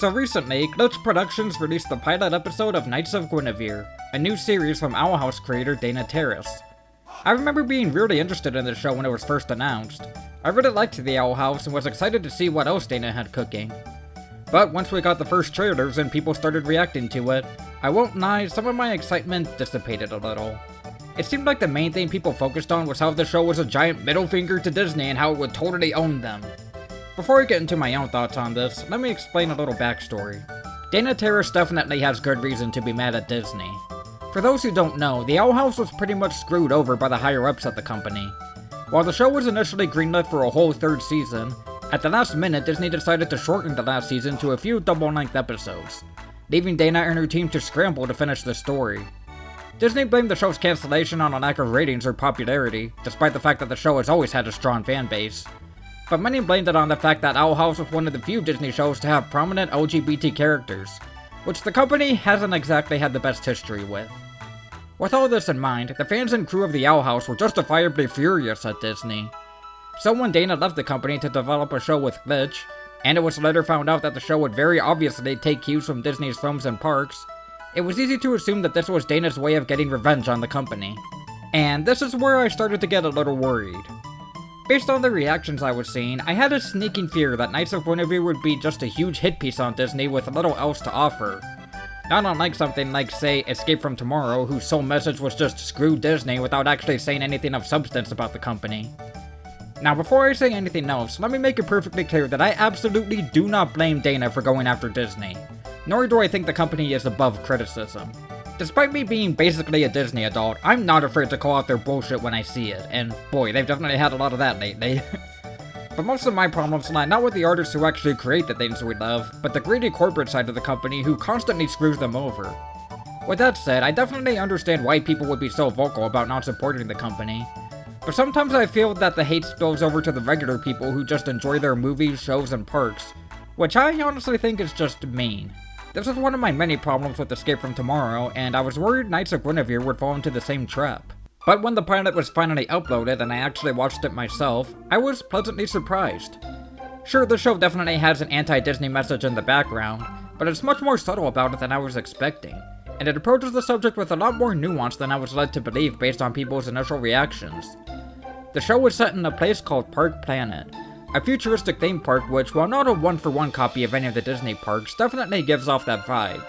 So recently, Glitch Productions released the pilot episode of Knights of Guinevere, a new series from Owl House creator Dana Terrace. I remember being really interested in the show when it was first announced. I really liked the Owl House and was excited to see what else Dana had cooking. But once we got the first trailers and people started reacting to it, I won't lie, some of my excitement dissipated a little. It seemed like the main thing people focused on was how the show was a giant middle finger to Disney and how it would totally own them. Before I get into my own thoughts on this, let me explain a little backstory. Dana Terrace definitely has good reason to be mad at Disney. For those who don't know, the Owl House was pretty much screwed over by the higher-ups at the company. While the show was initially greenlit for a whole third season, at the last minute Disney decided to shorten the last season to a few double-length episodes, leaving Dana and her team to scramble to finish the story. Disney blamed the show's cancellation on a lack of ratings or popularity, despite the fact that the show has always had a strong fan base. But many blamed it on the fact that Owl House was one of the few Disney shows to have prominent LGBT characters, which the company hasn't exactly had the best history with. With all this in mind, the fans and crew of the Owl House were justifiably furious at Disney. So when Dana left the company to develop a show with Glitch, and it was later found out that the show would very obviously take cues from Disney's films and parks, it was easy to assume that this was Dana's way of getting revenge on the company. And this is where I started to get a little worried. Based on the reactions I was seeing, I had a sneaking fear that Knights of Guinevere would be just a huge hit piece on Disney with little else to offer. Not unlike something like, say, Escape from Tomorrow, whose sole message was just screw Disney without actually saying anything of substance about the company. Now before I say anything else, let me make it perfectly clear that I absolutely do not blame Dana for going after Disney, nor do I think the company is above criticism. Despite me being basically a Disney adult, I'm not afraid to call out their bullshit when I see it, and boy, they've definitely had a lot of that lately. But most of my problems lie not with the artists who actually create the things we love, but the greedy corporate side of the company who constantly screws them over. With that said, I definitely understand why people would be so vocal about not supporting the company, but sometimes I feel that the hate spills over to the regular people who just enjoy their movies, shows, and parks, which I honestly think is just mean. This is one of my many problems with Escape from Tomorrow, and I was worried Knights of Guinevere would fall into the same trap. But when the pilot was finally uploaded and I actually watched it myself, I was pleasantly surprised. Sure, the show definitely has an anti-Disney message in the background, but it's much more subtle about it than I was expecting, and it approaches the subject with a lot more nuance than I was led to believe based on people's initial reactions. The show was set in a place called Park Planet, a futuristic theme park which, while not a one-for-one copy of any of the Disney parks, definitely gives off that vibe.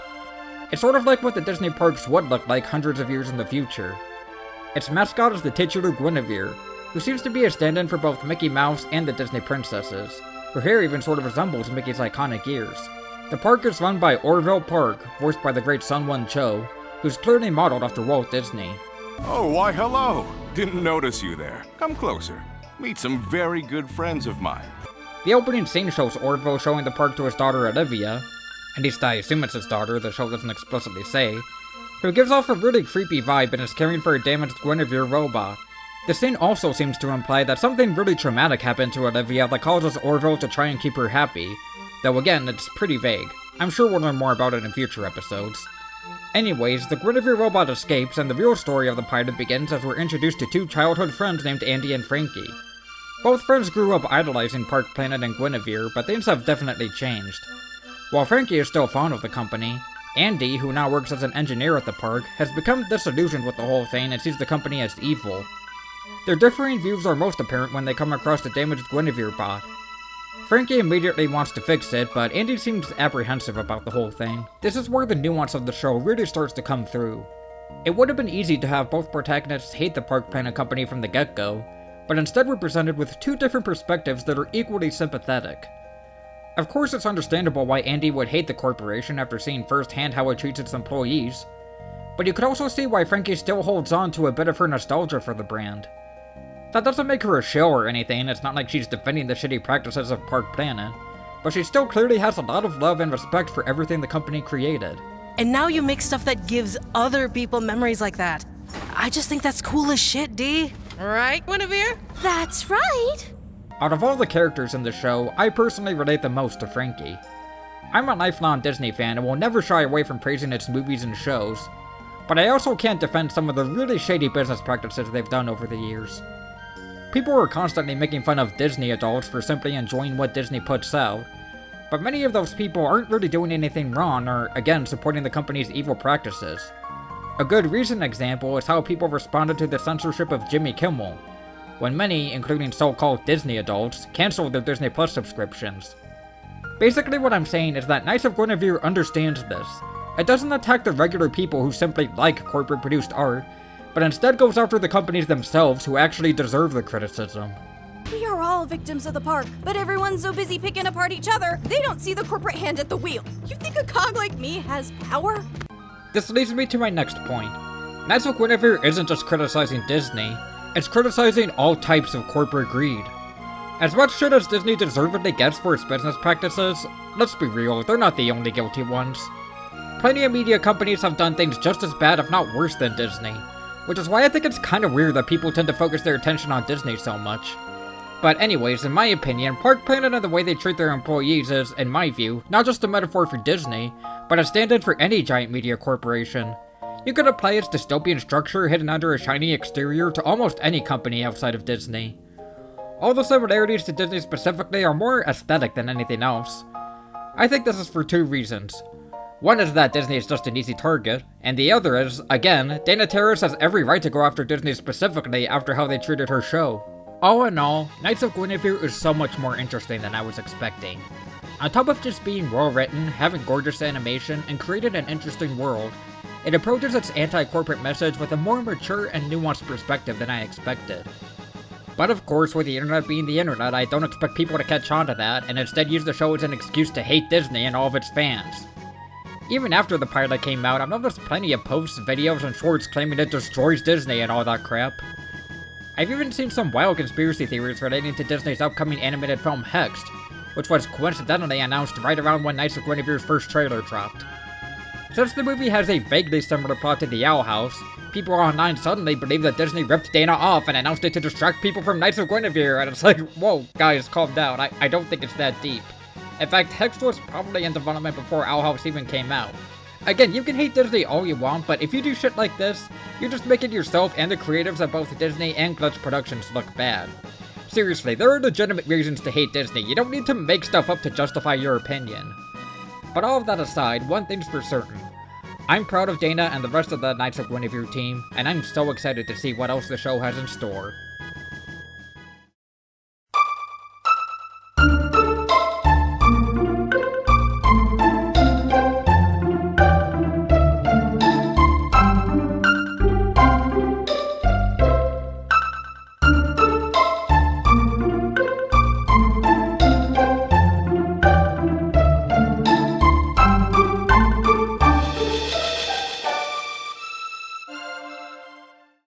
It's sort of like what the Disney parks would look like hundreds of years in the future. Its mascot is the titular Guinevere, who seems to be a stand-in for both Mickey Mouse and the Disney princesses. Her hair even sort of resembles Mickey's iconic ears. The park is run by Orville Park, voiced by the great Sun Won Cho, who's clearly modeled after Walt Disney. Oh, why hello! Didn't notice you there. Come closer. Meet some very good friends of mine. The opening scene shows Orville showing the park to his daughter Olivia, at least I assume it's his daughter, the show doesn't explicitly say, who gives off a really creepy vibe and is caring for a damaged Guinevere robot. The scene also seems to imply that something really traumatic happened to Olivia that causes Orville to try and keep her happy, though again, it's pretty vague. I'm sure we'll learn more about it in future episodes. Anyways, the Guinevere robot escapes, and the real story of the pilot begins as we're introduced to two childhood friends named Andy and Frankie. Both friends grew up idolizing Park Planet and Guinevere, but things have definitely changed. While Frankie is still fond of the company, Andy, who now works as an engineer at the park, has become disillusioned with the whole thing and sees the company as evil. Their differing views are most apparent when they come across the damaged Guinevere bot. Frankie immediately wants to fix it, but Andy seems apprehensive about the whole thing. This is where the nuance of the show really starts to come through. It would have been easy to have both protagonists hate the Park Planet company from the get-go, but instead we're presented with two different perspectives that are equally sympathetic. Of course, it's understandable why Andy would hate the corporation after seeing firsthand how it treats its employees, but you could also see why Frankie still holds on to a bit of her nostalgia for the brand. That doesn't make her a shill or anything, it's not like she's defending the shitty practices of Park Planet, but she still clearly has a lot of love and respect for everything the company created. And now you make stuff that gives other people memories like that. I just think that's cool as shit, D. Right, Guinevere? That's right! Out of all the characters in the show, I personally relate the most to Frankie. I'm a lifelong Disney fan and will never shy away from praising its movies and shows, but I also can't defend some of the really shady business practices they've done over the years. People are constantly making fun of Disney adults for simply enjoying what Disney puts out, but many of those people aren't really doing anything wrong or, again, supporting the company's evil practices. A good recent example is how people responded to the censorship of Jimmy Kimmel, when many, including so-called Disney adults, canceled their Disney Plus subscriptions. Basically what I'm saying is that Knights of Guinevere understands this. It doesn't attack the regular people who simply like corporate-produced art, but instead goes after the companies themselves who actually deserve the criticism. We are all victims of the park, but everyone's so busy picking apart each other, they don't see the corporate hand at the wheel. You think a cog like me has power? This leads me to my next point. Knights of Guinevere isn't just criticizing Disney, it's criticizing all types of corporate greed. As much shit as Disney deservedly gets for its business practices, let's be real, they're not the only guilty ones. Plenty of media companies have done things just as bad if not worse than Disney, which is why I think it's kinda weird that people tend to focus their attention on Disney so much. But anyways, in my opinion, Park Planet and the way they treat their employees is, in my view, not just a metaphor for Disney, but a stand-in for any giant media corporation. You could apply its dystopian structure hidden under a shiny exterior to almost any company outside of Disney. All the similarities to Disney specifically are more aesthetic than anything else. I think this is for two reasons. One is that Disney is just an easy target, and the other is, again, Dana Terrace has every right to go after Disney specifically after how they treated her show. All in all, Knights of Guinevere is so much more interesting than I was expecting. On top of just being well written, having gorgeous animation, and creating an interesting world, it approaches its anti-corporate message with a more mature and nuanced perspective than I expected. But of course, with the internet being the internet, I don't expect people to catch on to that, and instead use the show as an excuse to hate Disney and all of its fans. Even after the pilot came out, I've noticed plenty of posts, videos, and shorts claiming it destroys Disney and all that crap. I've even seen some wild conspiracy theories relating to Disney's upcoming animated film Hexed, which was coincidentally announced right around when Knights of Guinevere's first trailer dropped. Since the movie has a vaguely similar plot to The Owl House, people online suddenly believe that Disney ripped Dana off and announced it to distract people from Knights of Guinevere, and it's like, whoa, guys, calm down, I don't think it's that deep. In fact, Hexed was probably in development before Owl House even came out. Again, you can hate Disney all you want, but if you do shit like this, you're just making yourself and the creatives of both Disney and Glitch Productions look bad. Seriously, there are legitimate reasons to hate Disney. You don't need to make stuff up to justify your opinion. But all of that aside, one thing's for certain. I'm proud of Dana and the rest of the Knights of Guinevere team, and I'm so excited to see what else the show has in store.